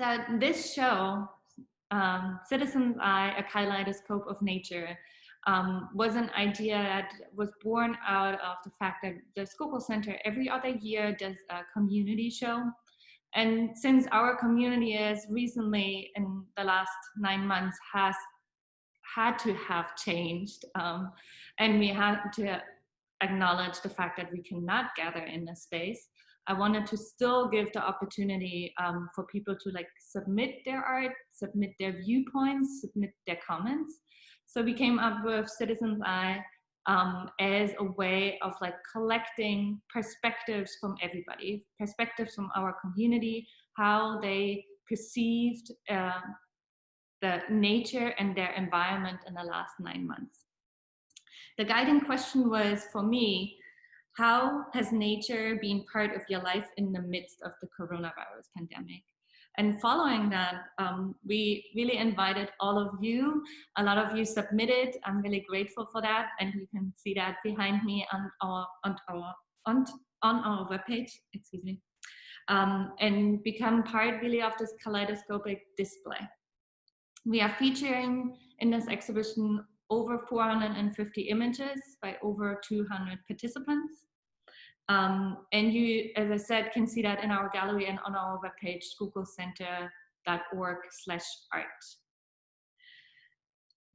So this show, Citizens Eye, a Kaleidoscope of Nature, was an idea that was born out of the fact that the Schuylkill Center every other year does a community show. And since our community is recently, in the last 9 months, has had to have changed, and we had to acknowledge the fact that we cannot gather in this space, I wanted to still give the opportunity for people to like submit their art, submit their viewpoints, submit their comments. So we came up with Citizens Eye as a way of like collecting perspectives from everybody, perspectives from our community, how they perceived the nature and their environment in the last 9 months. The guiding question was, for me, how has nature been part of your life in the midst of the coronavirus pandemic? And following that, we really invited all of you. A lot of you submitted. I'm really grateful for that. And you can see that behind me on our webpage, excuse me, and become part really of this kaleidoscopic display. We are featuring in this exhibition over 450 images by over 200 participants. And you, as I said, can see that in our gallery and on our webpage, schuylkillcenter.org/art.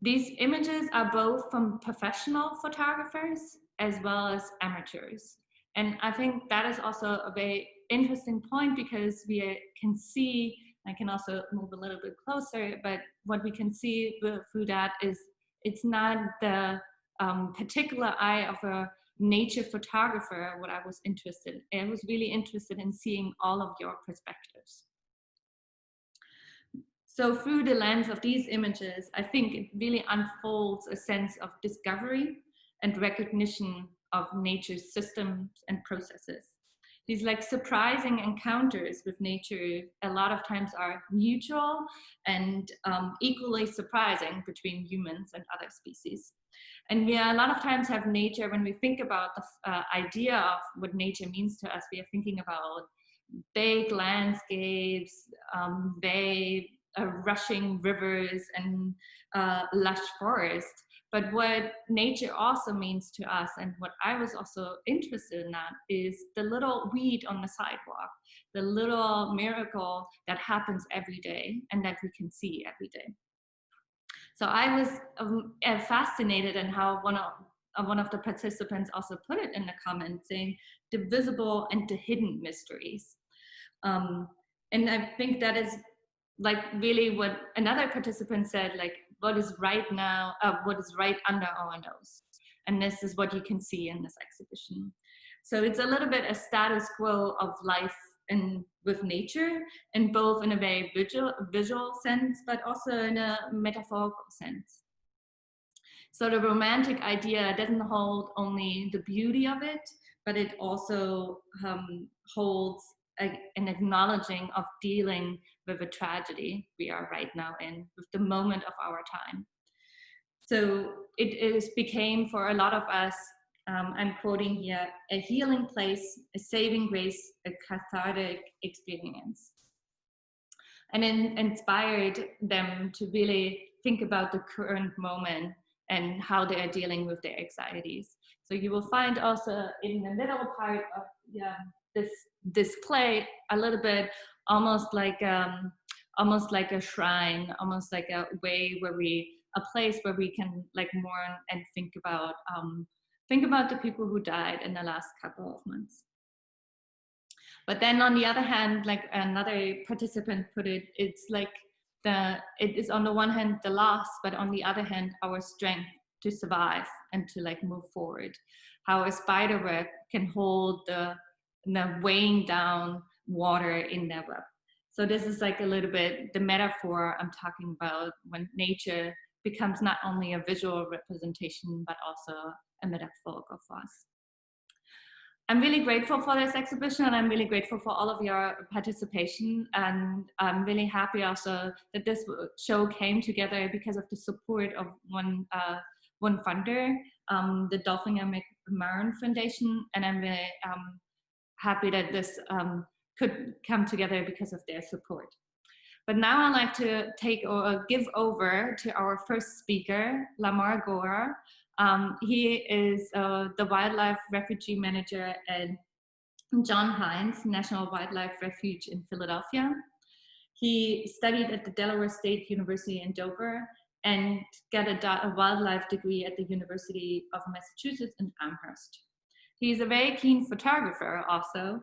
These images are both from professional photographers as well as amateurs. And I think that is also a very interesting point, because we can see, I can also move a little bit closer, but what we can see through that is it's not the particular eye of a nature photographer what I was interested in. I was really interested in seeing all of your perspectives. So through the lens of these images, I think it really unfolds a sense of discovery and recognition of nature's systems and processes. These like surprising encounters with nature a lot of times are mutual and equally surprising between humans and other species. And we a lot of times have nature, when we think about the idea of what nature means to us, we are thinking about big landscapes, rushing rivers, and lush forest. But what nature also means to us, and what I was also interested in that, is the little weed on the sidewalk, the little miracle that happens every day and that we can see every day. So I was fascinated in how one of the participants also put it in the comments, saying the visible and the hidden mysteries. And I think that is like really what another participant said, like what is right now, what is right under our nose. And this is what you can see in this exhibition. So it's a little bit a status quo of life with nature, and both in a very visual sense, but also in a metaphorical sense. So the romantic idea doesn't hold only the beauty of it, but it also holds an acknowledging of dealing with a tragedy we are right now in, with the moment of our time. So it became for a lot of us, I'm quoting here, a healing place, a saving grace, a cathartic experience. And it inspired them to really think about the current moment and how they are dealing with their anxieties. So you will find also in the middle part of this display a little bit almost like a shrine, almost like a way where a place where we can like mourn and think about the people who died in the last couple of months. But then on the other hand, like another participant put it, it's like it is on the one hand the loss, but on the other hand, our strength to survive and to like move forward. How a spider web can hold the weighing down water in their web. So this is like a little bit the metaphor I'm talking about, when nature becomes not only a visual representation, but also a metaphorical force. I'm really grateful for this exhibition, and I'm really grateful for all of your participation. And I'm really happy also that this show came together because of the support of one funder, the Dolphin and Marin Foundation. And I'm really happy that this could come together because of their support. But now I'd like to give over to our first speaker, Lamar Gore. He is the wildlife refugee manager at John Heinz National Wildlife Refuge in Philadelphia. He studied at the Delaware State University in Dover and got a wildlife degree at the University of Massachusetts in Amherst. He's a very keen photographer also,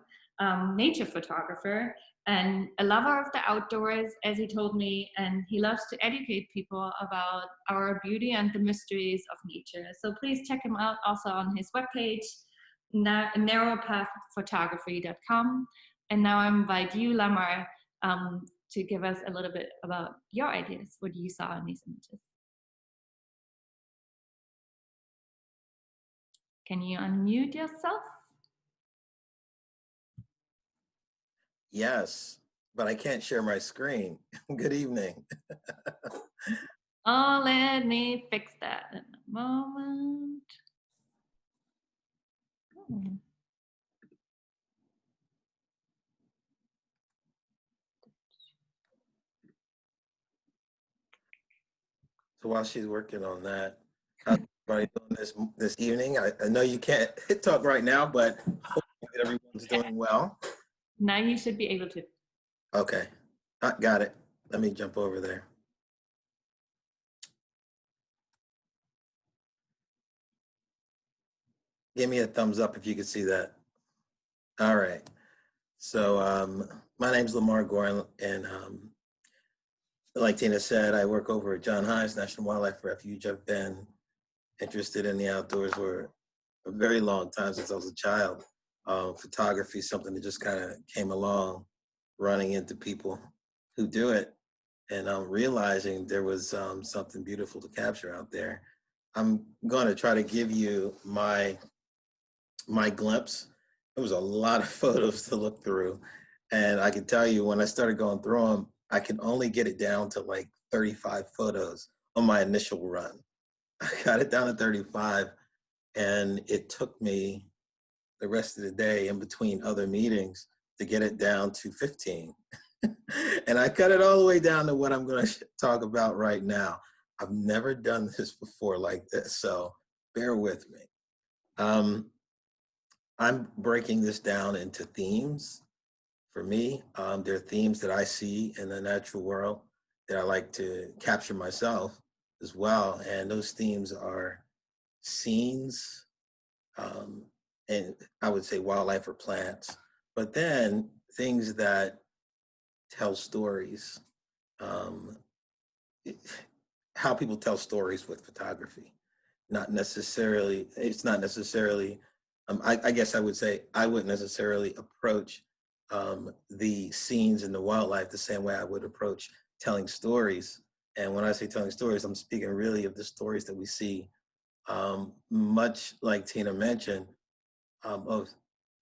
nature photographer, and a lover of the outdoors, as he told me, and he loves to educate people about our beauty and the mysteries of nature. So please check him out also on his webpage, narrowpathphotography.com. And now I invite you, Lamar, to give us a little bit about your ideas, what you saw in these images. Can you unmute yourself? Yes, but I can't share my screen. Good evening. Oh, let me fix that in a moment. So while she's working on that, how's everybody doing this evening? I know you can't talk right now, but hopefully everyone's doing well. Now you should be able to. Okay, I got it. Let me jump over there. Give me a thumbs up if you can see that. All right. So my name's Lamar Gore, and like Tina said, I work over at John Heinz National Wildlife Refuge. I've been interested in the outdoors for a very long time, since I was a child. Photography is something that just kind of came along, running into people who do it, and realizing there was something beautiful to capture out there. I'm going to try to give you my glimpse. It was a lot of photos to look through, and I can tell you, when I started going through them, I could only get it down to like 35 photos on my initial run. I got it down to 35, and it took me the rest of the day in between other meetings to get it down to 15. And I cut it all the way down to what I'm going to talk about right now. I've never done this before like this, so bear with me. I'm breaking this down into themes. For me, there are themes that I see in the natural world that I like to capture myself as well. And those themes are scenes, and I would say wildlife or plants, but then things that tell stories, how people tell stories with photography. It's not necessarily, I guess I would say I wouldn't necessarily approach the scenes in the wildlife the same way I would approach telling stories. And when I say telling stories, I'm speaking really of the stories that we see, much like Tina mentioned,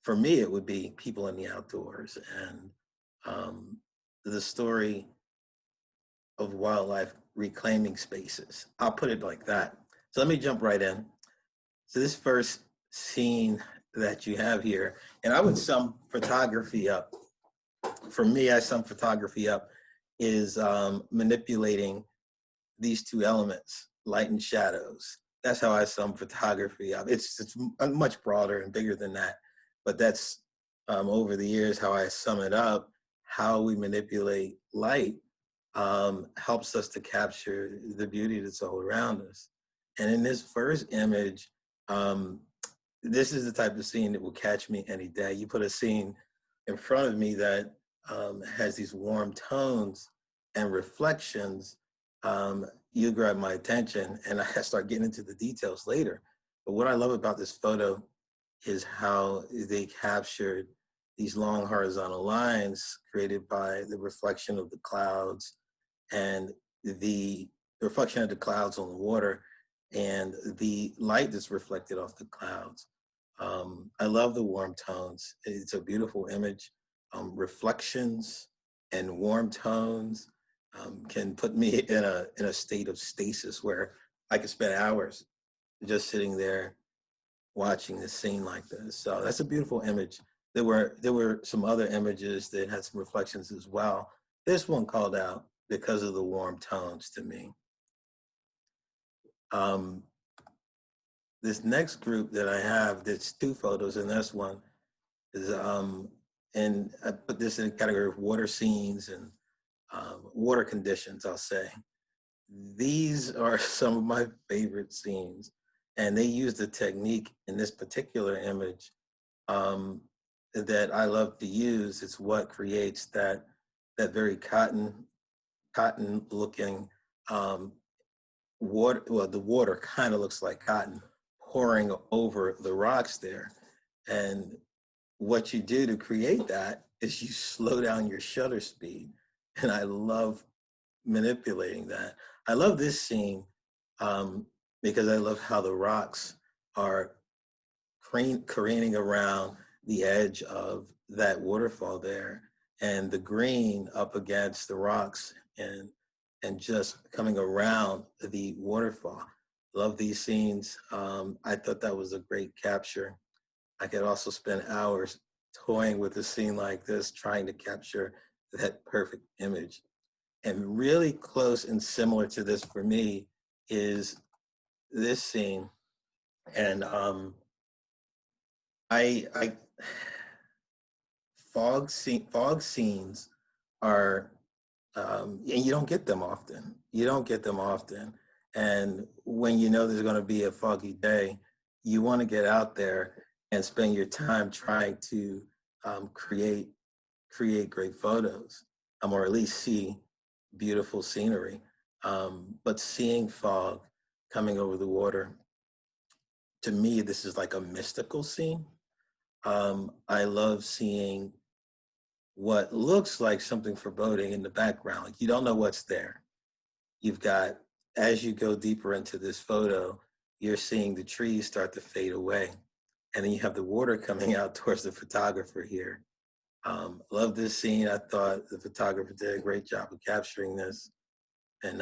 for me, it would be people in the outdoors, and the story of wildlife reclaiming spaces. I'll put it like that. So let me jump right in. So this first scene that you have here, and I would sum photography up. For me, I sum photography up is manipulating these two elements, light and shadows. That's how I sum photography up. It's much broader and bigger than that, but that's over the years how I sum it up. How we manipulate light helps us to capture the beauty that's all around us. And in this first image, this is the type of scene that will catch me any day. You put a scene in front of me that has these warm tones and reflections, you grab my attention, and I start getting into the details later. But what I love about this photo is how they captured these long horizontal lines created by the reflection of the clouds and the reflection of the clouds on the water and the light that's reflected off the clouds. I love the warm tones. It's a beautiful image. Reflections and warm tones can put me in a state of stasis where I could spend hours just sitting there watching this scene like this. So that's a beautiful image. There were some other images that had some reflections as well this one called out because of the warm tones to me. This next group that I have, there's two photos, and this one is, and I put this in the category of water scenes and water conditions, I'll say. These are some of my favorite scenes, and they use the technique in this particular image that I love to use. It's what creates that very cotton looking water. Well, the water kind of looks like cotton pouring over the rocks there. And what you do to create that is you slow down your shutter speed. And I love manipulating that. I love this scene because I love how the rocks are careening around the edge of that waterfall there, and the green up against the rocks and just coming around the waterfall. Love these scenes. I thought that was a great capture. I could also spend hours toying with a scene like this, trying to capture that perfect image. And really close and similar to this for me is this scene. And I fog scenes are, and you don't get them often. You don't get them often. And when you know there's going to be a foggy day, you want to get out there and spend your time trying to create great photos, or at least see beautiful scenery. But seeing fog coming over the water, to me, this is like a mystical scene. I love seeing what looks like something foreboding in the background. Like, you don't know what's there. You've got, as you go deeper into this photo, you're seeing the trees start to fade away. And then you have the water coming out towards the photographer here. Love this scene. I thought the photographer did a great job of capturing this. And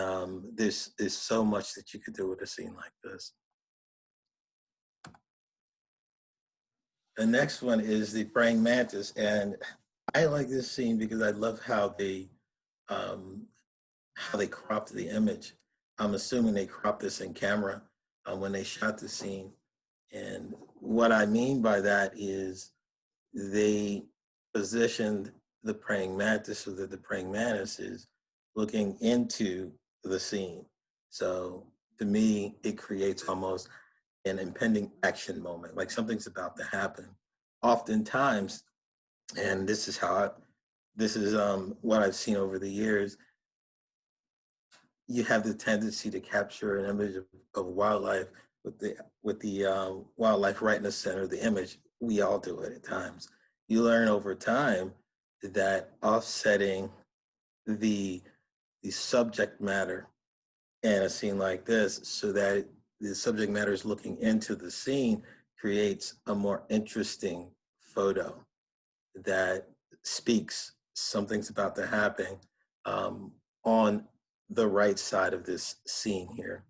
there's so much that you could do with a scene like this. The next one is the praying mantis. And I like this scene because I love how they cropped the image. I'm assuming they cropped this in camera when they shot the scene. And what I mean by that is they positioned the praying mantis so that the praying mantis is looking into the scene. So to me, it creates almost an impending action moment, like something's about to happen. Oftentimes, and this is what I've seen over the years, you have the tendency to capture an image of wildlife with the wildlife right in the center of the image. We all do it at times. You learn over time that offsetting the subject matter in a scene like this, so that the subject matter is looking into the scene, creates a more interesting photo that speaks something's about to happen on the right side of this scene here.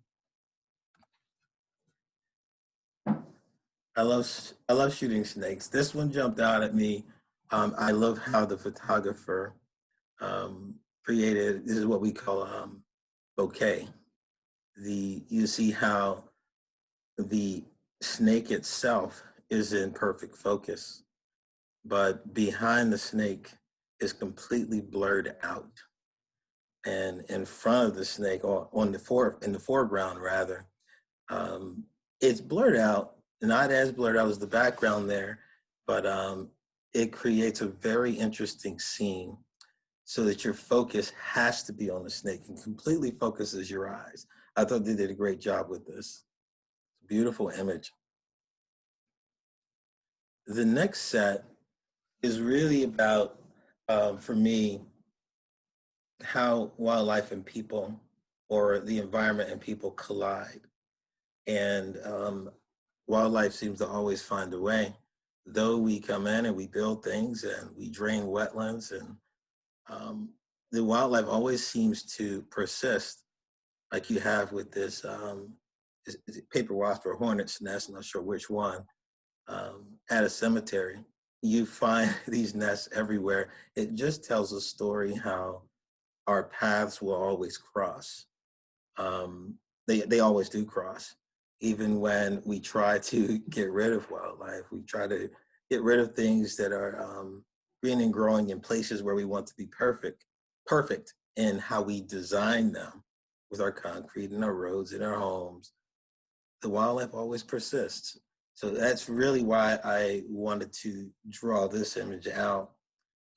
I love shooting snakes. This one jumped out at me. I love how the photographer created, this is what we call bouquet. You see how the snake itself is in perfect focus, but behind the snake is completely blurred out. And in front of the snake, or in the foreground rather, it's blurred out, not as blurred out as the background there, but it creates a very interesting scene so that your focus has to be on the snake and completely focuses your eyes. I thought they did a great job with this. Beautiful image. The next set is really about, for me, how wildlife and people, or the environment and people, collide. And wildlife seems to always find a way. Though we come in and we build things and we drain wetlands, and the wildlife always seems to persist, like you have with this is it paper wasp or hornet's nest, I'm not sure which one, at a cemetery. You find these nests everywhere. It just tells a story how our paths will always cross. They always do cross. Even when we try to get rid of wildlife, we try to get rid of things that are green and growing in places where we want to be perfect in how we design them with our concrete and our roads and our homes. The wildlife always persists. So that's really why I wanted to draw this image out.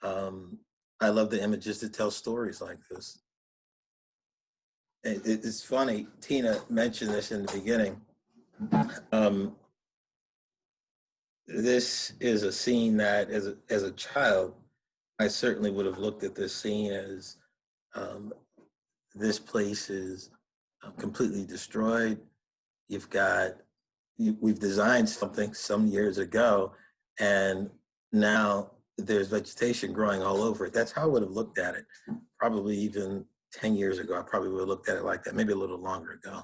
I love the images that tell stories like this. It's funny, Tina mentioned this in the beginning. Um, this is a scene that, as a child, I certainly would have looked at this scene as um, this place is completely destroyed. We've designed something some years ago, and now there's vegetation growing all over it. That's how I would have looked at it. Probably even 10 years ago, I probably would have looked at it like that, maybe a little longer ago.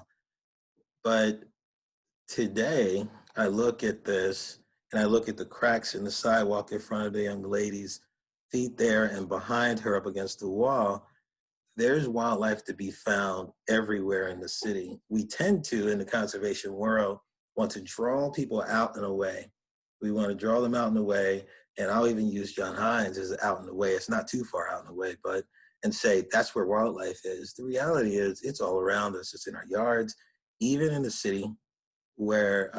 But today, I look at this and I look at the cracks in the sidewalk in front of the young lady's feet there, and behind her up against the wall, there's wildlife to be found everywhere in the city. We tend to, in the conservation world, want to draw people out and away. We want to draw them out and away, and I'll even use John Heinz as out and away. It's not too far out and away, but and say that's where wildlife is. The reality is it's all around us. It's in our yards, even in the city where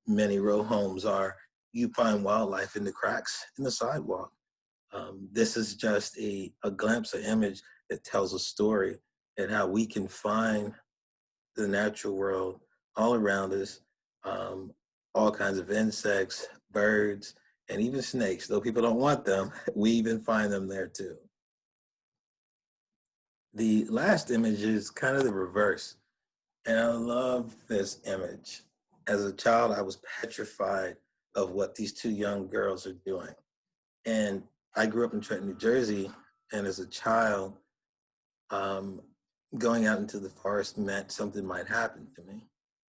many row homes are. You find wildlife in the cracks in the sidewalk. This is just a glimpse, an image that tells a story and how we can find the natural world all around us, all kinds of insects, birds, and even snakes. Though people don't want them, we even find them there too. The last image is kind of the reverse, and I love this image. As a child, I was petrified of what these two young girls are doing. And I grew up in Trenton, New Jersey, and as a child, um, going out into the forest meant something might happen to me.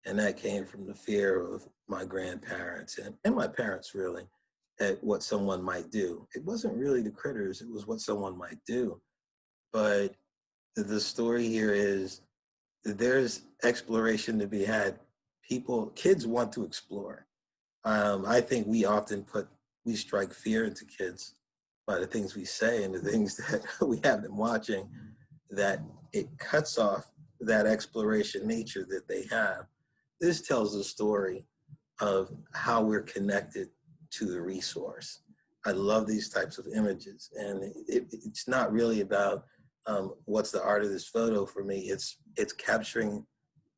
And that came from the fear of my grandparents and my parents, really, at what someone might do. It wasn't really the critters, it was what someone might do. But the story here is that there's exploration to be had. Kids want to explore. I think we strike fear into kids by the things we say and the things that we have them watching, that it cuts off that exploration nature that they have. This tells the story of how we're connected to the resource. I love these types of images, and it's not really about what's the art of this photo for me. It's capturing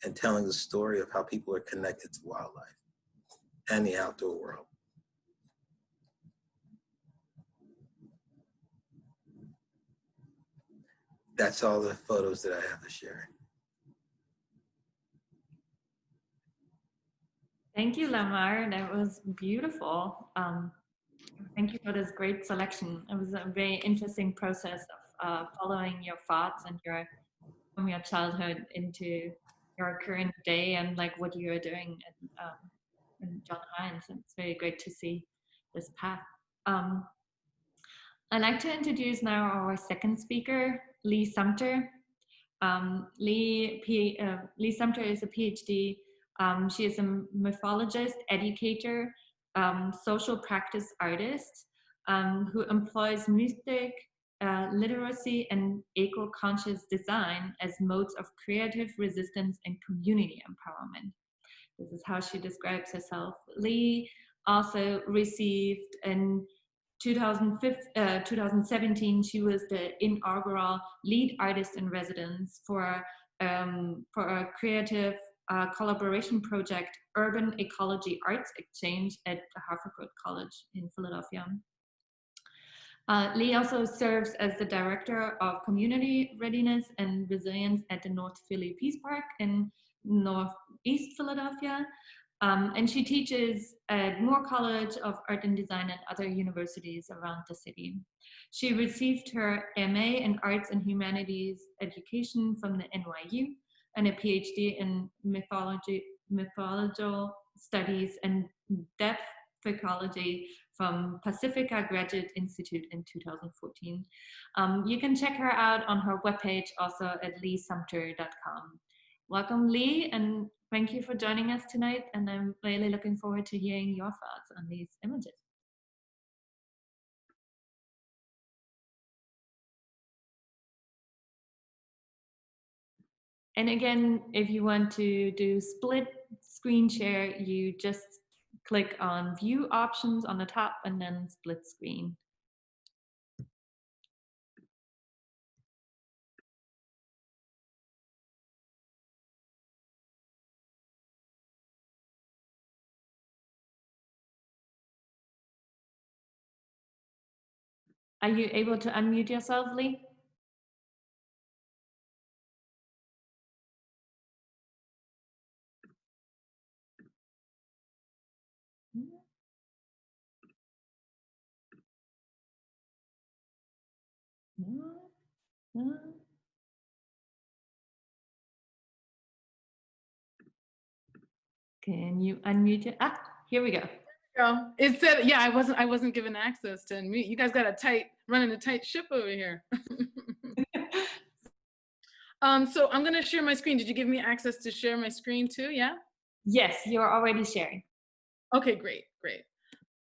and telling the story of how people are connected to wildlife and the outdoor world. That's all the photos that I have to share. Thank you, Lamar. That was beautiful. Thank you for this great selection. It was a very interesting process of following your thoughts and from your childhood into your current day and like what you are doing in John Heinz. It's very great to see this path. I'd like to introduce now our second speaker, Li Sumpter. Li Sumpter is a PhD. She is a mythologist, educator, social practice artist who employs mystic, literacy, and eco-conscious design as modes of creative resistance and community empowerment. This is how she describes herself. Li also received an 2017, she was the inaugural lead artist in residence for a creative collaboration project, Urban Ecology Arts Exchange at Harvard College in Philadelphia. Li also serves as the Director of Community Readiness and Resilience at the North Philly Peace Park in Northeast Philadelphia. And she teaches at Moore College of Art and Design and other universities around the city. She received her MA in Arts and Humanities Education from the NYU and a PhD in mythological studies and depth ecology from Pacifica Graduate Institute in 2014. You can check her out on her webpage, also at lisumpter.com. Welcome, Li, and thank you for joining us tonight. And I'm really looking forward to hearing your thoughts on these images. And again, if you want to do split screen share, you just click on view options on the top and then split screen. Are you able to unmute yourself, Li? Can you unmute it? Ah, here we go. It said, yeah, I wasn't given access to unmute. You guys got running a tight ship over here. So I'm gonna share my screen. Did you give me access to share my screen too? Yeah? Yes, you're already sharing. Okay, great.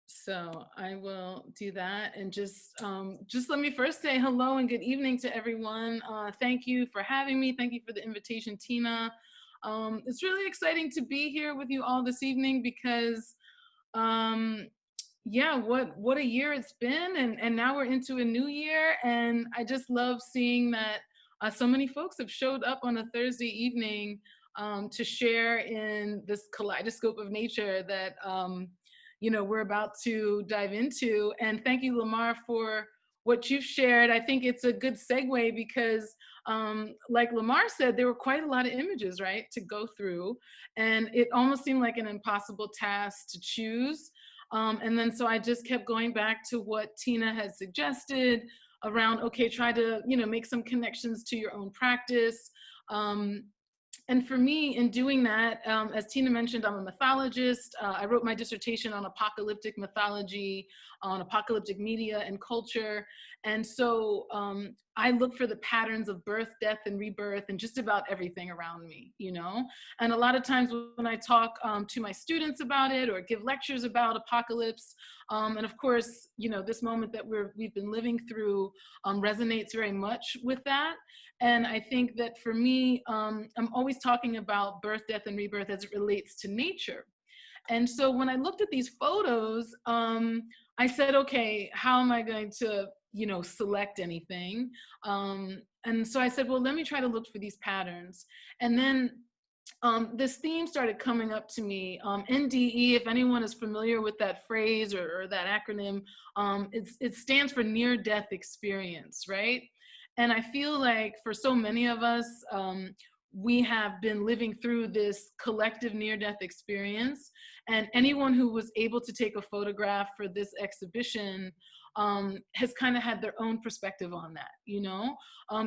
So I will do that, and just let me first say hello and good evening to everyone. Thank you for having me. Thank you for the invitation, Tina. It's really exciting to be here with you all this evening because yeah, what a year it's been, and now we're into a new year, and I just love seeing that so many folks have showed up on a Thursday evening to share in this kaleidoscope of nature that we're about to dive into. And thank you, Lamar, for what you've shared. I think it's a good segue because like Lamar said, there were quite a lot of images, right, to go through, and it almost seemed like an impossible task to choose. And then so I just kept going back to what Tina had suggested around, okay, try to, make some connections to your own practice. And for me, in doing that, as Tina mentioned, I'm a mythologist. I wrote my dissertation on apocalyptic mythology, on apocalyptic media and culture. And so I look for the patterns of birth, death, and rebirth and just about everything around me, And a lot of times when I talk to my students about it or give lectures about apocalypse, and of course, this moment that we've been living through resonates very much with that. And I think that for me, I'm always talking about birth, death, and rebirth as it relates to nature. And so when I looked at these photos, I said, okay, how am I going to, select anything? And so I said, well, let me try to look for these patterns. And then this theme started coming up to me. NDE, if anyone is familiar with that phrase or that acronym, it stands for near-death experience, right? And I feel like for so many of us, we have been living through this collective near-death experience. And anyone who was able to take a photograph for this exhibition has kind of had their own perspective on that,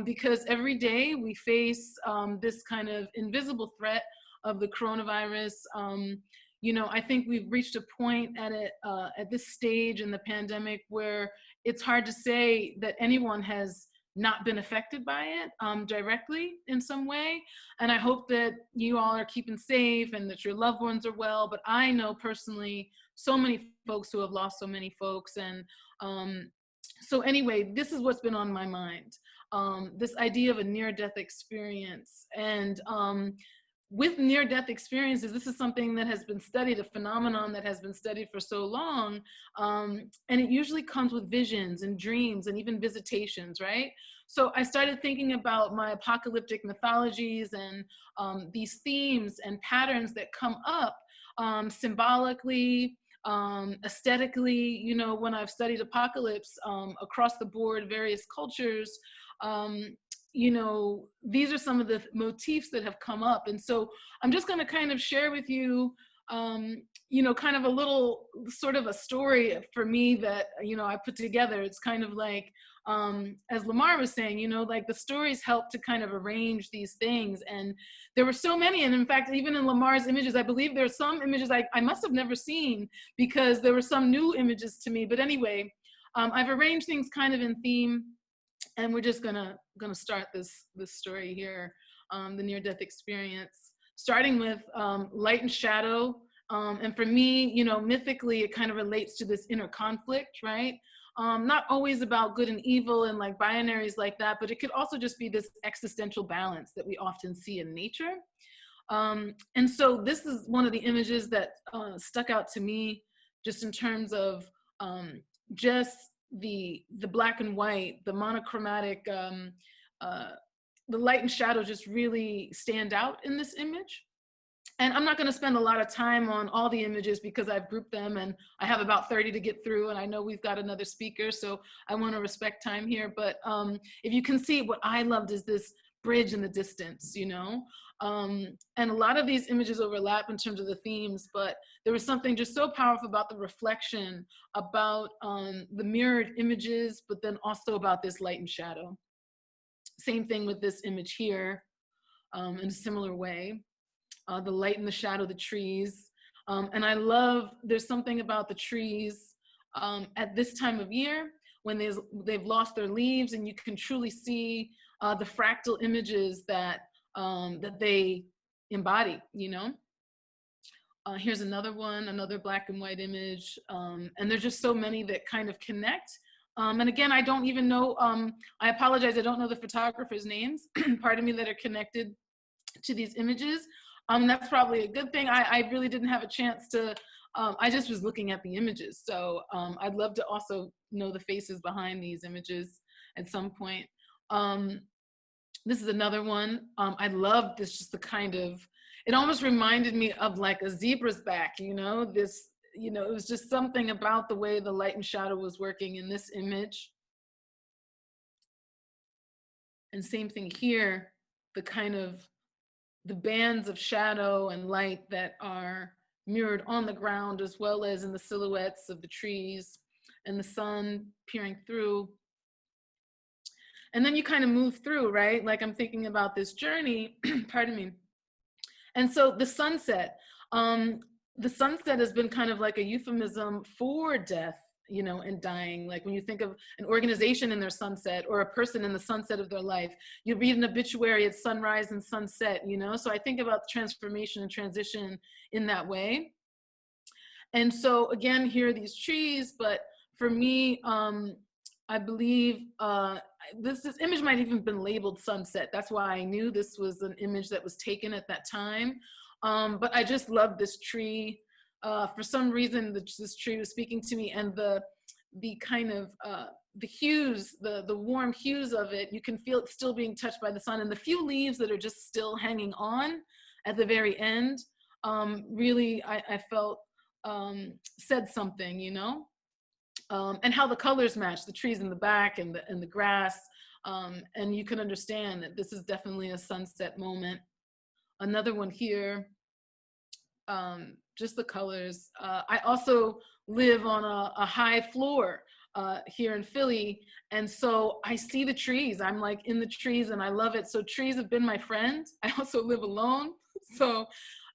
because every day we face this kind of invisible threat of the coronavirus. I think we've reached a point at this stage in the pandemic where it's hard to say that anyone has not been affected by it directly in some way. And I hope that you all are keeping safe and that your loved ones are well. But I know personally so many folks who have lost so many folks. And so anyway, this is what's been on my mind, this idea of a near-death experience. And with near-death experiences, this is something that has been studied, a phenomenon that has been studied for so long, and it usually comes with visions and dreams and even visitations, right? So I started thinking about my apocalyptic mythologies and these themes and patterns that come up symbolically, aesthetically, when I've studied apocalypse across the board, various cultures, these are some of the motifs that have come up. And so I'm just going to kind of share with you, kind of a little sort of a story for me that, I put together. It's kind of like as Lamar was saying, you know, like the stories help to kind of arrange these things. And there were so many. And in fact, even in Lamar's images, I believe there are some images I must have never seen because there were some new images to me. But anyway, I've arranged things kind of in theme, and we're just gonna start this story here, the near-death experience, starting with light and shadow. And for me, you know, mythically, it kind of relates to this inner conflict, right? Not always about good and evil and like binaries like that, but it could also just be this existential balance that we often see in nature. And so this is one of the images that stuck out to me, just in terms of just the black and white, the monochromatic, the light and shadow just really stand out in this image. And I'm not going to spend a lot of time on all the images because I've grouped them and I have about 30 to get through, and I know we've got another speaker, so I want to respect time here. But if you can see, what I loved is this bridge in the distance, you know? And a lot of these images overlap in terms of the themes, but there was something just so powerful about the reflection, about the mirrored images, but then also about this light and shadow. Same thing with this image here, in a similar way. The light and the shadow, the trees. And I love, there's something about the trees at this time of year when they've lost their leaves, and you can truly see the fractal images that they embody, you know? Here's another one, another black and white image. And there's just so many that kind of connect. And again, I don't even know, I apologize, I don't know the photographers' names, pardon me, that are connected to these images. That's probably a good thing. I really didn't have a chance to, I just was looking at the images. So I'd love to also know the faces behind these images at some point. This is another one. I love this, just the kind of, it almost reminded me of like a zebra's back, you know, this, you know, it was just something about the way the light and shadow was working in this image. And same thing here, the kind of, the bands of shadow and light that are mirrored on the ground, as well as in the silhouettes of the trees and the sun peering through. And then you kind of move through, right? Like I'm thinking about this journey, pardon me. And so the sunset has been kind of like a euphemism for death, you know, and dying. Like when you think of an organization in their sunset, or a person in the sunset of their life, you read an obituary at sunrise and sunset, you know? So I think about transformation and transition in that way. And so again, here are these trees, but for me, I believe this image might even have been labeled sunset. That's why I knew this was an image that was taken at that time. But I just love this tree. For some reason, this tree was speaking to me, and the kind of the hues, the warm hues of it, you can feel it still being touched by the sun, and the few leaves that are just still hanging on at the very end, really, I felt said something, you know, and how the colors match, the trees in the back and the grass, and you can understand that this is definitely a sunset moment. Another one here. Just the colors. I also live on a high floor here in Philly, and so I see the trees. I'm like in the trees, and I love it. So trees have been my friend. I also live alone, so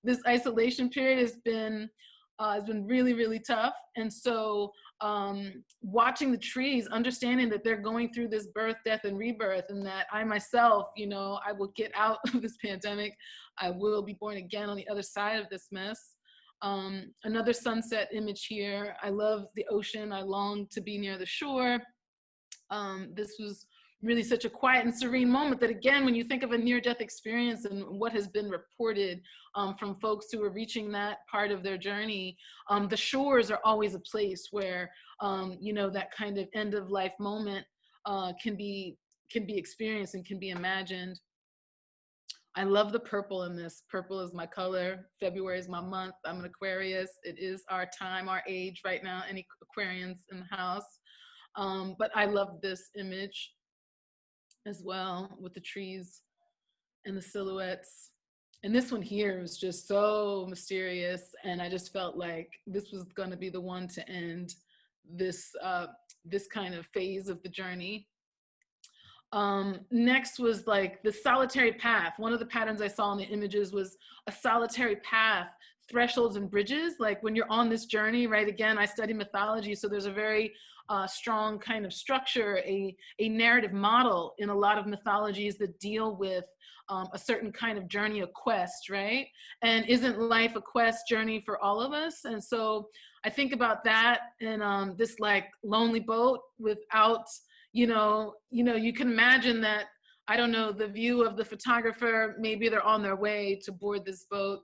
this isolation period has been really, really tough. And so watching the trees, understanding that they're going through this birth, death, and rebirth, and that I myself, you know, I will get out of this pandemic. I will be born again on the other side of this mess. Another sunset image here. I love the ocean. I long to be near the shore. This was really such a quiet and serene moment that, again, when you think of a near-death experience and what has been reported from folks who are reaching that part of their journey, the shores are always a place where, you know, that kind of end-of-life moment can be experienced and can be imagined. I love the purple in this. Purple is my color. February is my month. I'm an Aquarius. It is our time, our age right now. Any Aquarians in the house? But I love this image as well, with the trees and the silhouettes. And this one here was just so mysterious, and I just felt like this was going to be the one to end this this kind of phase of the journey. Next was like the solitary path. One of the patterns I saw in the images was a solitary path, thresholds and bridges. Like when you're on this journey, right? Again, I study mythology, so there's a very strong kind of structure, a narrative model in a lot of mythologies that deal with a certain kind of journey, a quest, right? And isn't life a quest journey for all of us? And so I think about that in this like lonely boat without, you can imagine that, I don't know, the view of the photographer, maybe they're on their way to board this boat.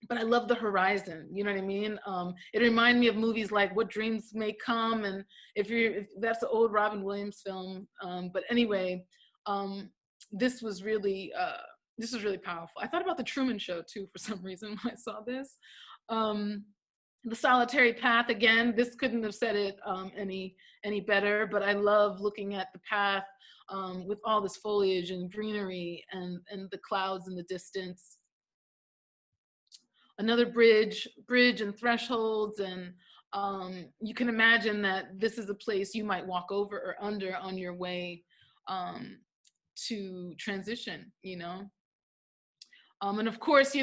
But I love the horizon, you know what I mean? It reminded me of movies like What Dreams May Come, and if that's the old Robin Williams film. But anyway, this was really powerful. I thought about the Truman Show too for some reason when I saw this. The solitary path, again, this couldn't have said it any better, but I love looking at the path with all this foliage and greenery and the clouds in the distance. Another bridge and thresholds, and you can imagine that this is a place you might walk over or under on your way to transition, and of course,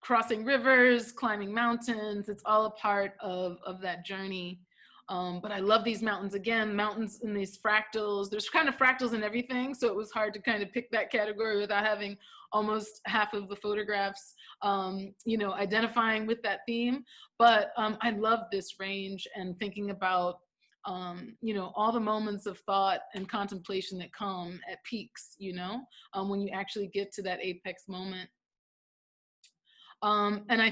crossing rivers, climbing mountains, it's all a part of that journey. But I love these mountains. Again, mountains in these fractals. There's kind of fractals in everything, so it was hard to kind of pick that category without having almost half of the photographs, identifying with that theme. But I love this range and thinking about, all the moments of thought and contemplation that come at peaks, when you actually get to that apex moment. And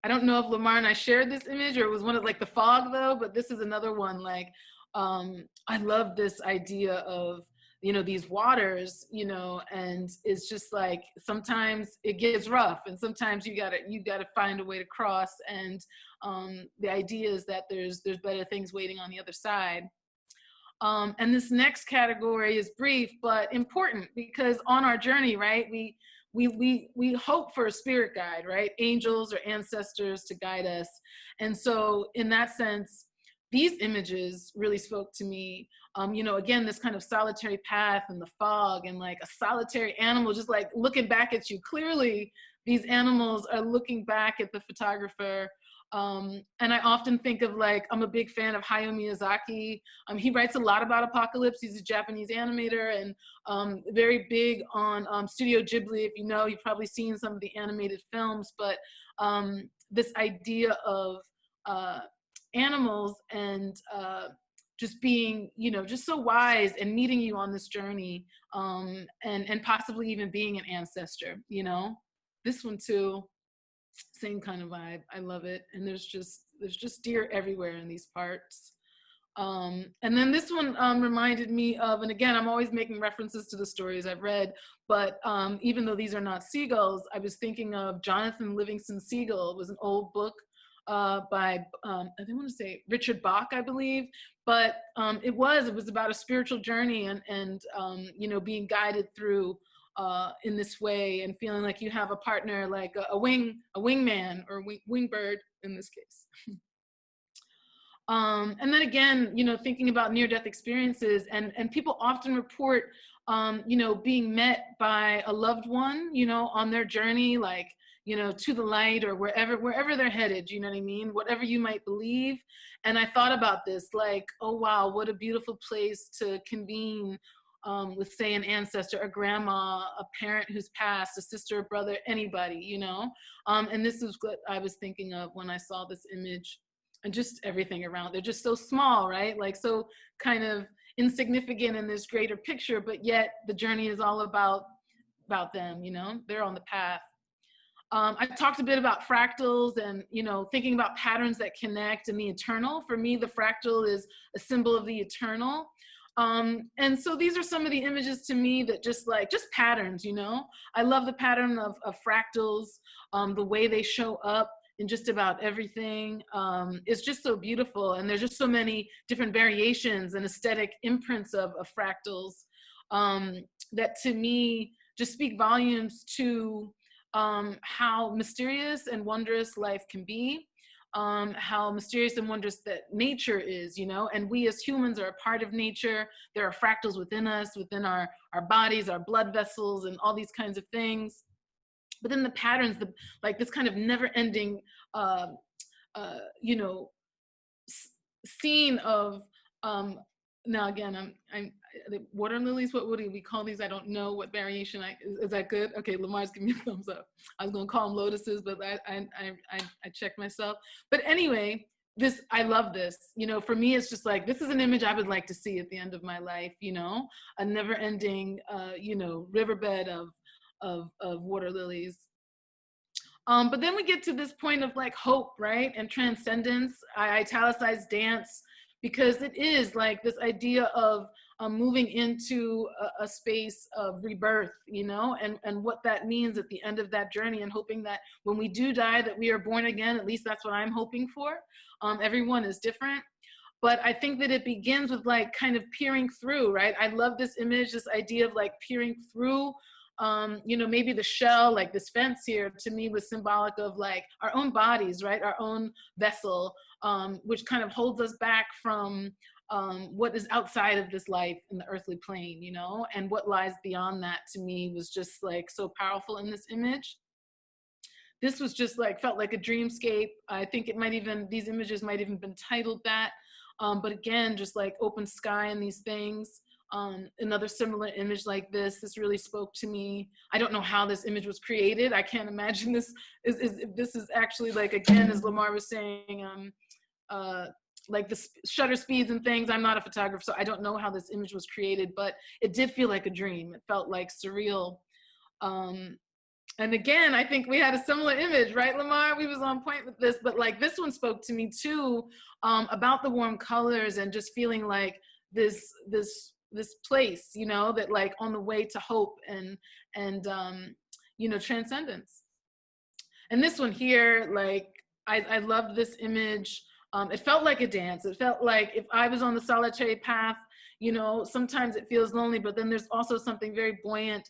I don't know if Lamar and I shared this image or it was one of like the fog though, but this is another one. Like, I love this idea of, these waters, and it's just like, sometimes it gets rough and sometimes you gotta find a way to cross. And the idea is that there's better things waiting on the other side. And this next category is brief, but important because on our journey, right, we hope for a spirit guide, right? Angels or ancestors to guide us. And so in that sense, these images really spoke to me. Again, this kind of solitary path and the fog and like a solitary animal just like looking back at you. Clearly, these animals are looking back at the photographer. And I often think of like, I'm a big fan of Hayao Miyazaki. He writes a lot about apocalypse. He's a Japanese animator and very big on Studio Ghibli. If you've probably seen some of the animated films, but this idea of animals and just being, just so wise and meeting you on this journey and possibly even being an ancestor, This one too. Same kind of vibe. I love it. And there's just deer everywhere in these parts. And then this one reminded me of, and again, I'm always making references to the stories I've read, but even though these are not seagulls, I was thinking of Jonathan Livingston Seagull. It was an old book by, I think I want to say Richard Bach, I believe, but it was about a spiritual journey and being guided through in this way and feeling like you have a partner, like a wingman or wingbird in this case. And then again, thinking about near-death experiences and people often report, being met by a loved one, on their journey, like, to the light or wherever they're headed, you know what I mean? Whatever you might believe. And I thought about this, like, oh, wow, what a beautiful place to convene with, say, an ancestor, a grandma, a parent who's passed, a sister, a brother, anybody, and this is what I was thinking of when I saw this image and just everything around. They're just so small, right? Like so kind of insignificant in this greater picture, but yet the journey is all about them, they're on the path. I talked a bit about fractals and, thinking about patterns that connect and the eternal. For me, the fractal is a symbol of the eternal. And so these are some of the images to me that just patterns, I love the pattern of fractals, the way they show up in just about everything. It's just so beautiful. And there's just so many different variations and aesthetic imprints of fractals that to me just speak volumes to how mysterious and wondrous life can be. how mysterious and wondrous that nature is, you know, and we as humans are a part of nature. There are fractals within us, within our bodies, our blood vessels, and all these kinds of things. But then the patterns, like this kind of never-ending, you know, scene of, now again, the water lilies, what would we call these? I don't know what variation. Is that good? Okay, Lamar's giving me a thumbs up. I was gonna call them lotuses, but I checked myself. But anyway, I love this. You know, for me, it's just like, this is an image I would like to see at the end of my life, you know, a never-ending, you know, riverbed of water lilies. But then we get to this point of like hope, right? And transcendence. I italicize dance because it is like this idea of moving into a space of rebirth, you know, and what that means at the end of that journey, and hoping that when we do die, that we are born again. At least that's what I'm hoping for. Everyone is different. But I think that it begins with like kind of peering through, right? I love this image, this idea of like peering through. You know, maybe the shell, like this fence here, to me was symbolic of like our own bodies, right? Our own vessel, which kind of holds us back from what is outside of this life in the earthly plane, you know? And what lies beyond that, to me, was just like so powerful in this image. This was just like, felt like a dreamscape. I think it might even, these images might even been titled that. But again, just like open sky and these things. Another similar image like this really spoke to me. I don't know how this image was created. I can't imagine this is actually like, again, as Lamar was saying, like the shutter speeds and things. I'm not a photographer, so I don't know how this image was created, but it did feel like a dream. It felt like surreal. And again, I think we had a similar image, right, Lamar? We was on point with this, but like this one spoke to me too, about the warm colors and just feeling like this place, you know, that like on the way to hope and you know, transcendence. And this one here, like I loved this image. It felt like a dance. It felt like if I was on the solitary path, you know, sometimes it feels lonely, but then there's also something very buoyant,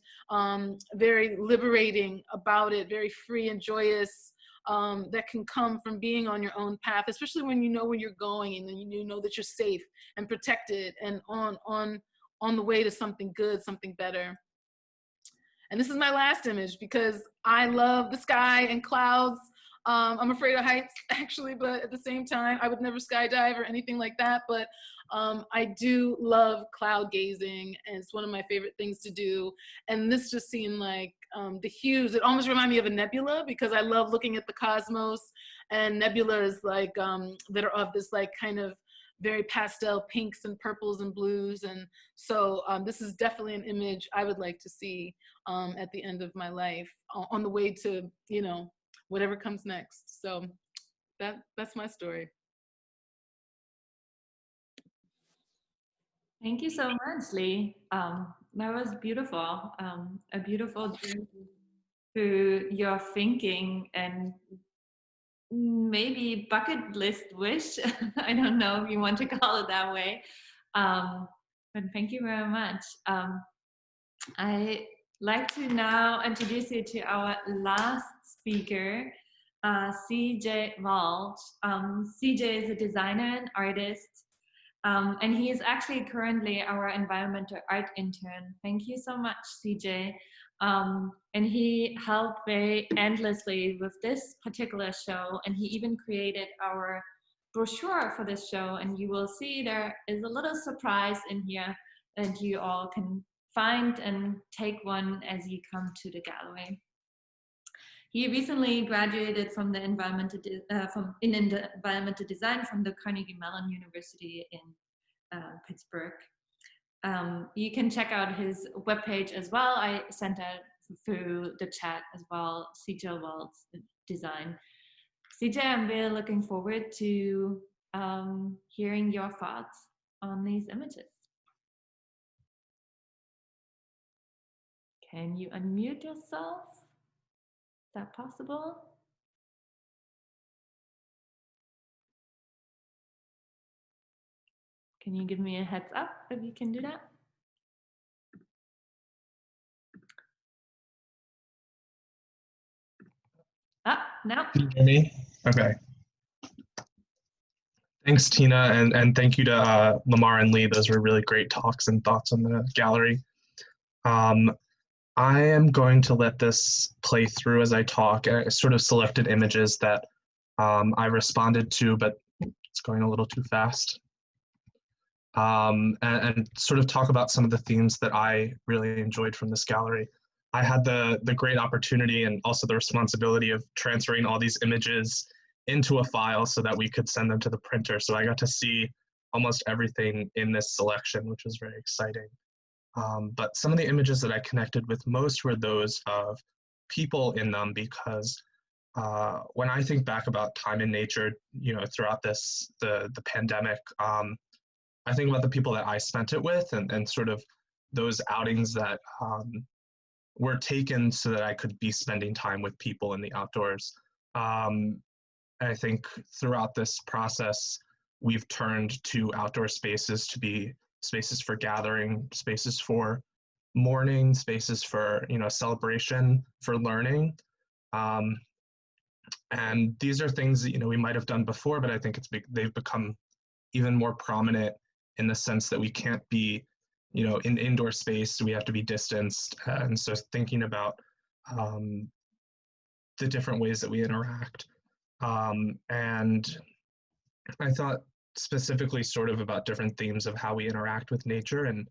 very liberating about it, very free and joyous, that can come from being on your own path, especially when you know where you're going and then you know that you're safe and protected and on the way to something good, something better. And this is my last image because I love the sky and clouds. I'm afraid of heights, actually, but at the same time, I would never skydive or anything like that. But I do love cloud gazing, and it's one of my favorite things to do. And this just seemed like the hues. It almost reminded me of a nebula because I love looking at the cosmos, and nebulas like that are of this like kind of very pastel pinks and purples and blues. And so this is definitely an image I would like to see at the end of my life on the way to, you know, whatever comes next. So that's my story. Thank you so much, Li. That was beautiful. A beautiful journey through your thinking and maybe bucket list wish. I don't know if you want to call it that way. But thank you very much. I'd like to now introduce you to our last speaker, CJ Walsh. CJ is a designer and artist, and he is actually currently our environmental art intern. Thank you so much, CJ. And he helped very endlessly with this particular show, and he even created our brochure for this show. And you will see there is a little surprise in here that you all can find and take one as you come to the gallery. He recently graduated from the environmental design from the Carnegie Mellon University in Pittsburgh. You can check out his webpage as well. I sent that through the chat as well, CJ Walsh Design. CJ, I'm really looking forward to hearing your thoughts on these images. Can you unmute yourself? Is that possible? Can you give me a heads up if you can do that? Ah, no. Can you hear me? Okay. Thanks, Tina, and thank you to Lamar and Lee. Those were really great talks and thoughts on the gallery. Um, I am going to let this play through as I talk. I sort of selected images that I responded to, but it's going a little too fast. And sort of talk about some of the themes that I really enjoyed from this gallery. I had the great opportunity and also the responsibility of transferring all these images into a file so that we could send them to the printer. So I got to see almost everything in this selection, which was very exciting. But some of the images that I connected with most were those of people in them, because when I think back about time in nature, throughout the pandemic, I think about the people that I spent it with, and sort of those outings that were taken so that I could be spending time with people in the outdoors. I think throughout this process, we've turned to outdoor spaces to be spaces for gathering, spaces for mourning, spaces for celebration, for learning. And these are things that we might have done before, but I think they've become even more prominent in the sense that we can't be, in indoor space, we have to be distanced. And so thinking about the different ways that we interact. And I thought specifically sort of about different themes of how we interact with nature. And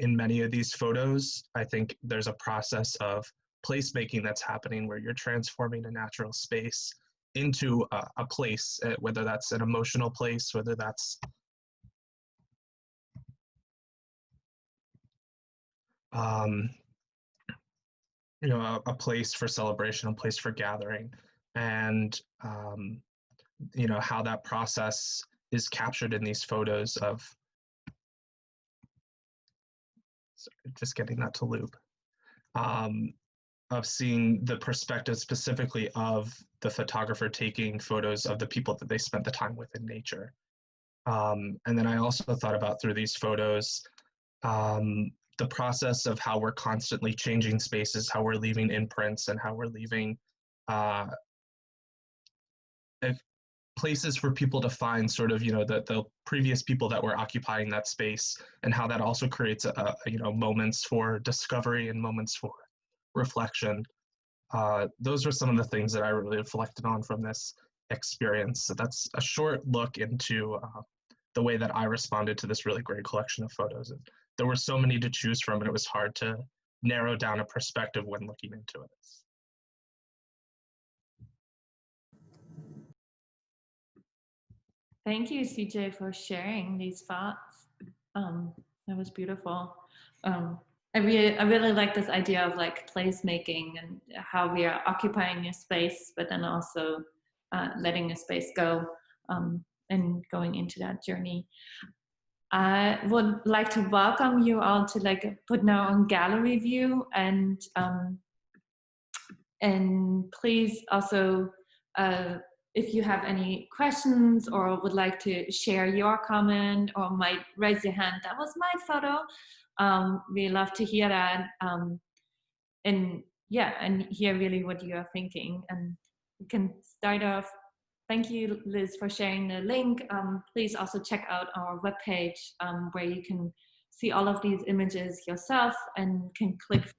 in many of these photos, I think there's a process of placemaking that's happening where you're transforming a natural space into a place, whether that's an emotional place, whether that's a place for celebration, a place for gathering, and how that process is captured in these photos of, sorry, just getting that to loop, of seeing the perspective specifically of the photographer taking photos of the people that they spent the time with in nature. And then I also thought about, through these photos, the process of how we're constantly changing spaces, how we're leaving imprints, and how we're leaving places for people to find sort of, the previous people that were occupying that space, and how that also creates, moments for discovery and moments for reflection. Those were some of the things that I really reflected on from this experience. So that's a short look into the way that I responded to this really great collection of photos. And there were so many to choose from, and it was hard to narrow down a perspective when looking into it. Thank you, CJ, for sharing these thoughts. That was beautiful. I really like this idea of like placemaking and how we are occupying a space, but then also letting a space go and going into that journey. I would like to welcome you all to like put now on gallery view, and please also, if you have any questions or would like to share your comment or might raise your hand, that was my photo. We love to hear that, and yeah, and hear really what you are thinking. And we can start off. Thank you, Liz, for sharing the link. Please also check out our webpage where you can see all of these images yourself and can click.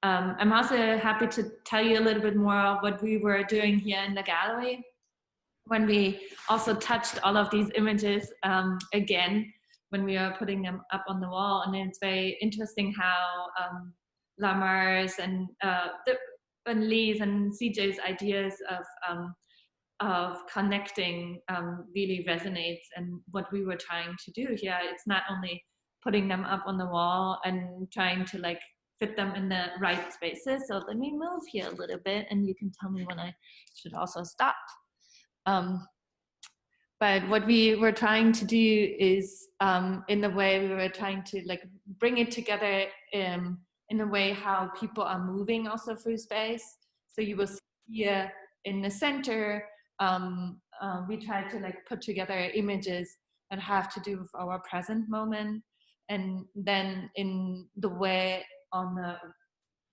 I'm also happy to tell you a little bit more what we were doing here in the gallery when we also touched all of these images again when we are putting them up on the wall. And it's very interesting how Lamar's and Lee's and CJ's ideas of connecting really resonates, and what we were trying to do here. It's not only putting them up on the wall and trying to like fit them in the right spaces. So let me move here a little bit and you can tell me when I should also stop. But what we were trying to do is in the way we were trying to like bring it together in a way how people are moving also through space. So you will see here in the center, we tried to like put together images that have to do with our present moment. And then in the way on the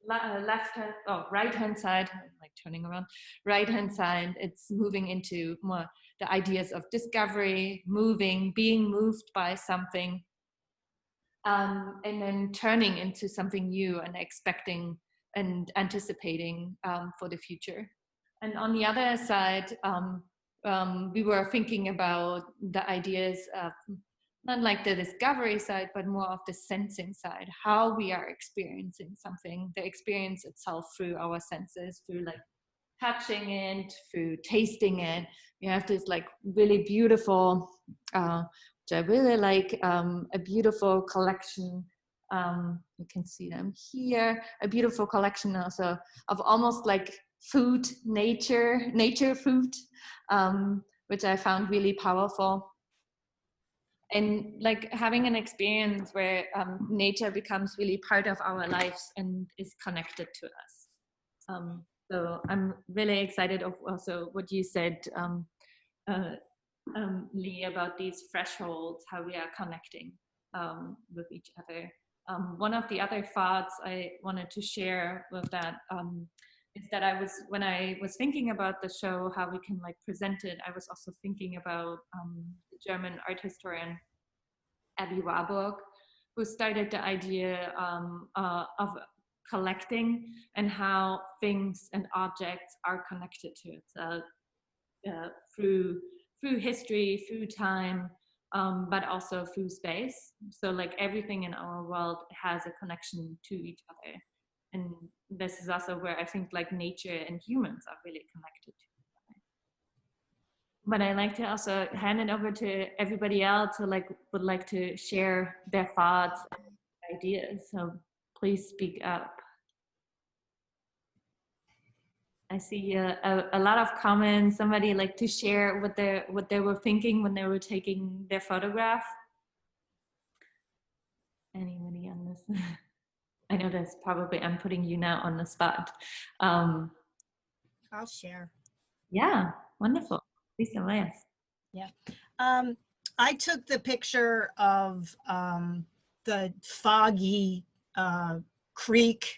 left hand, oh, right hand side, like turning around, right hand side, it's moving into more the ideas of discovery, moving, being moved by something, and then turning into something new and expecting and anticipating for the future. And on the other side, we were thinking about the ideas of not like the discovery side, but more of the sensing side, how we are experiencing something, the experience itself through our senses, through like touching it, through tasting it. We have this like really beautiful, which I really like, a beautiful collection. You can see them here, a beautiful collection also of almost like food, nature food, which I found really powerful. And like having an experience where nature becomes really part of our lives and is connected to us. So I'm really excited of also what you said, Lee, about these thresholds, how we are connecting with each other. One of the other thoughts I wanted to share with that is that when I was thinking about the show, how we can like present it, I was also thinking about the German art historian Abby Warburg, who started the idea of collecting and how things and objects are connected to it through history, through time, but also through space. So like everything in our world has a connection to each other. And this is also where I think like nature and humans are really connected to each other. But I like to also hand it over to everybody else who like would like to share their thoughts and ideas. So please speak up. I see a lot of comments. Somebody like to share what they were thinking when they were taking their photograph. Anybody on this? I know that's probably, I'm putting you now on the spot. I'll share. Yeah, wonderful. Lisa, Lance. Yeah. I took the picture of the foggy creek.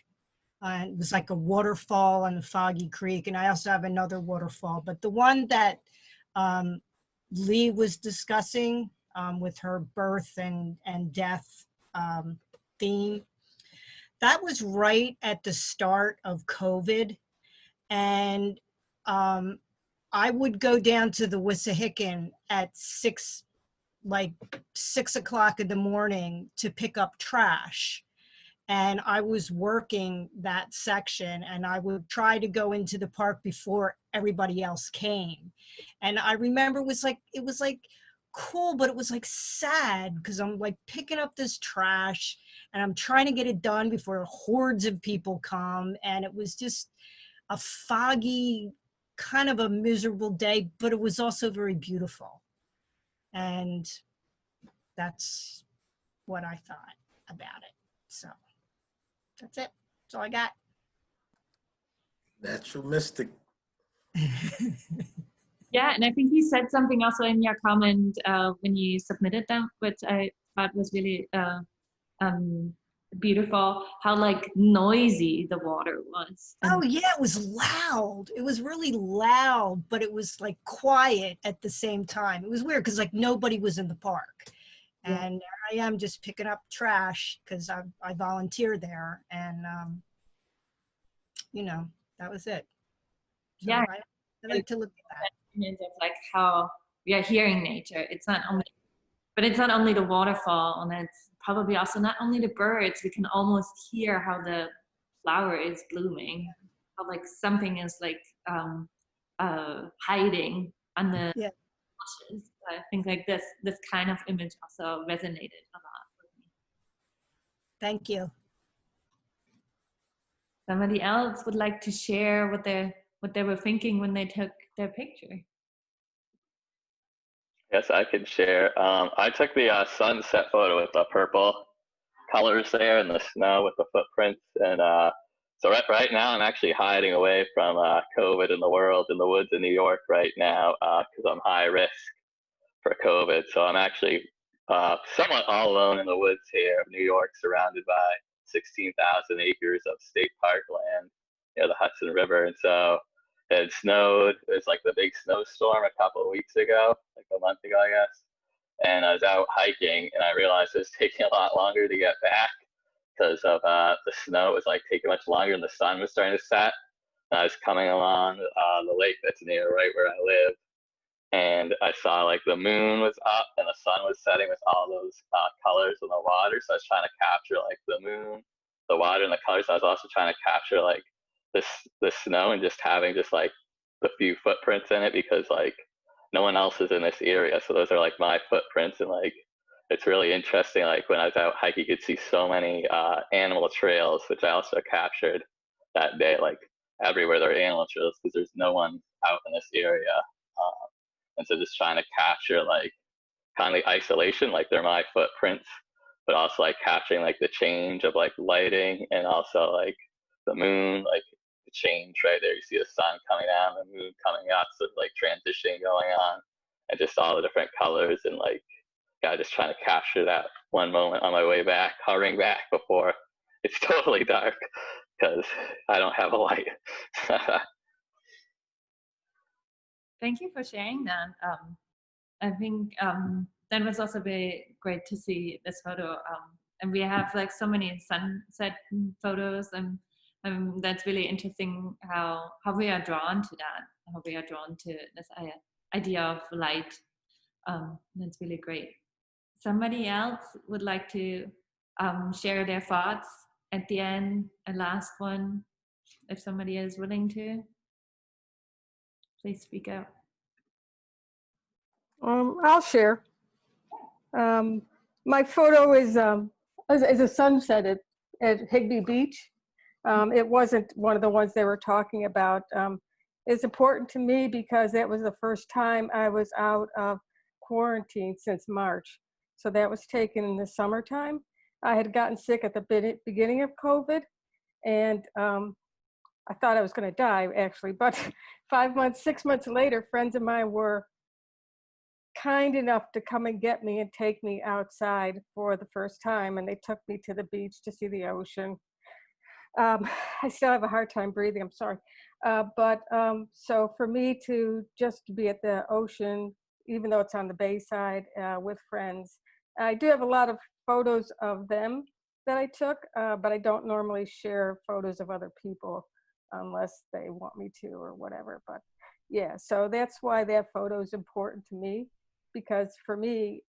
It was like a waterfall on the foggy creek. And I also have another waterfall. But the one that Lee was discussing with her birth and death theme, that was right at the start of COVID. And I would go down to the Wissahickon at 6 o'clock in the morning to pick up trash. And I was working that section, and I would try to go into the park before everybody else came. And I remember it was like cool, but it was like sad because I'm like picking up this trash and I'm trying to get it done before hordes of people come. And it was just a foggy, kind of a miserable day, but it was also very beautiful. And that's what I thought about it. So that's it. That's all I got. Natural mystic. Yeah, and I think you said something also in your comment when you submitted them, which I thought was really beautiful, how like noisy the water was. Oh yeah, it was loud. It was really loud, but it was like quiet at the same time. It was weird because like nobody was in the park. Yeah. And there I am just picking up trash because I volunteer there, and you know, that was it. So yeah, I like to look at that. Of like how we are hearing nature. It's not only the waterfall, and it's probably also not only the birds. We can almost hear how the flower is blooming, how like something is like hiding on the bushes. I think like this kind of image also resonated a lot with me. Thank you. Somebody else would like to share what they were thinking when they took their picture. Yes, I can share. I took the sunset photo with the purple colors there and the snow with the footprints. And so right now I'm actually hiding away from COVID in the world in the woods in New York right now because I'm high risk for COVID. So I'm actually somewhat all alone in the woods here of New York, surrounded by 16,000 acres of state park land near the Hudson River. And so it had snowed. It was like the big snowstorm a couple of weeks ago, like a month ago, I guess. And I was out hiking, and I realized it was taking a lot longer to get back because of the snow. It was like taking much longer, and the sun was starting to set. And I was coming along the lake that's near right where I live, and I saw like the moon was up and the sun was setting with all those colors in the water. So I was trying to capture like the moon, the water, and the colors. I was also trying to capture like the snow and just having just like the few footprints in it, because like no one else is in this area. So those are like my footprints, and like it's really interesting. Like when I was out hiking, you could see so many animal trails, which I also captured that day. Like everywhere there are animal trails because there's no one out in this area. And so just trying to capture like kind of the isolation, like they're my footprints, but also like capturing like the change of like lighting, and also like the moon, like the change right there. You see the sun coming down, the moon coming up, so like transitioning going on, and just all the different colors. And like, yeah, just trying to capture that one moment on my way back, hurrying back before it's totally dark because I don't have a light. Thank you for sharing that. I think that was also very great to see this photo. And we have like so many sunset photos, and that's really interesting how we are drawn to that, how we are drawn to this idea of light. That's really great. Somebody else would like to share their thoughts at the end, a last one, if somebody is willing to. Please speak up. I'll share. My photo is a sunset at Higbee Beach. It wasn't one of the ones they were talking about. It's important to me because that was the first time I was out of quarantine since March. So that was taken in the summertime. I had gotten sick at the beginning of COVID, and I thought I was going to die actually, but 6 months later, friends of mine were kind enough to come and get me and take me outside for the first time, and they took me to the beach to see the ocean. I still have a hard time breathing, I'm sorry. So for me to just be at the ocean, even though it's on the bay side with friends, I do have a lot of photos of them that I took, but I don't normally share photos of other people unless they want me to or whatever. But yeah, so that's why that photo is important to me, because for me,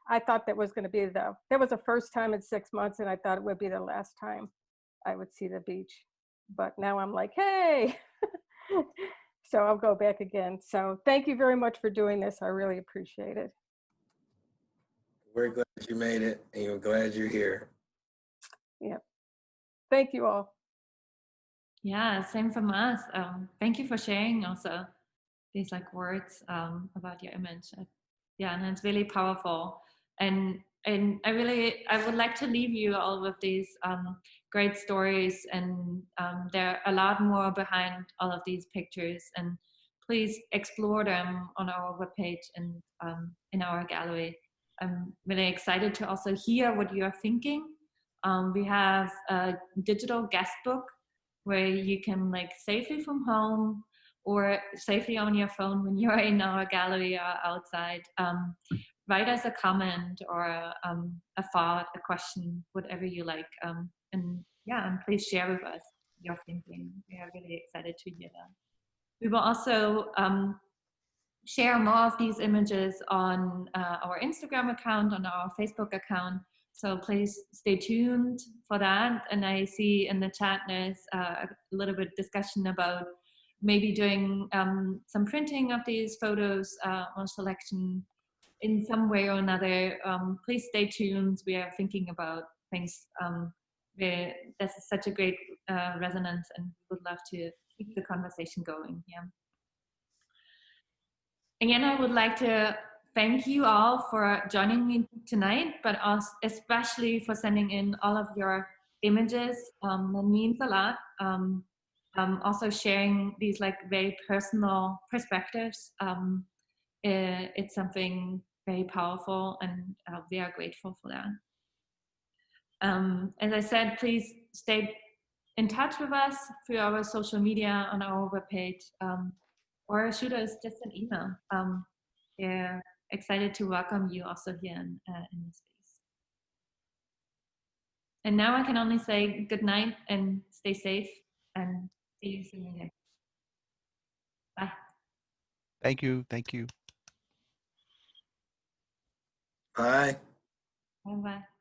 I thought that was going to be that was the first time in 6 months, and I thought it would be the last time I would see the beach. But now I'm like, hey, so I'll go back again. So thank you very much for doing this. I really appreciate it. We're glad you made it, and we're glad you're here. Yep. Thank you all. Yeah, same from us. Thank you for sharing also these like words about your image. Yeah, and it's really powerful. And I would like to leave you all with these great stories, and there are a lot more behind all of these pictures, and please explore them on our webpage and in our gallery. I'm really excited to also hear what you are thinking. We have a digital guest book where you can like safely from home or safely on your phone when you're in our gallery or outside, write us a comment or a thought, a question, whatever you like. And please share with us your thinking. We are really excited to hear that. We will also share more of these images on our Instagram account, on our Facebook account. So please stay tuned for that. And I see in the chat there's a little bit discussion about maybe doing some printing of these photos or selection in some way or another. Please stay tuned. We are thinking about things. This is such a great resonance, and would love to keep the conversation going. Yeah. Again, I would like to thank you all for joining me tonight, but also especially for sending in all of your images. That means a lot. Also sharing these like very personal perspectives. It's something very powerful, and we are grateful for that. As I said, please stay in touch with us through our social media on our webpage, or shoot us just an email. We're excited to welcome you also here in this space. And now I can only say good night and stay safe, and see you soon again. Bye. Thank you. Thank you. Bye. Bye-bye.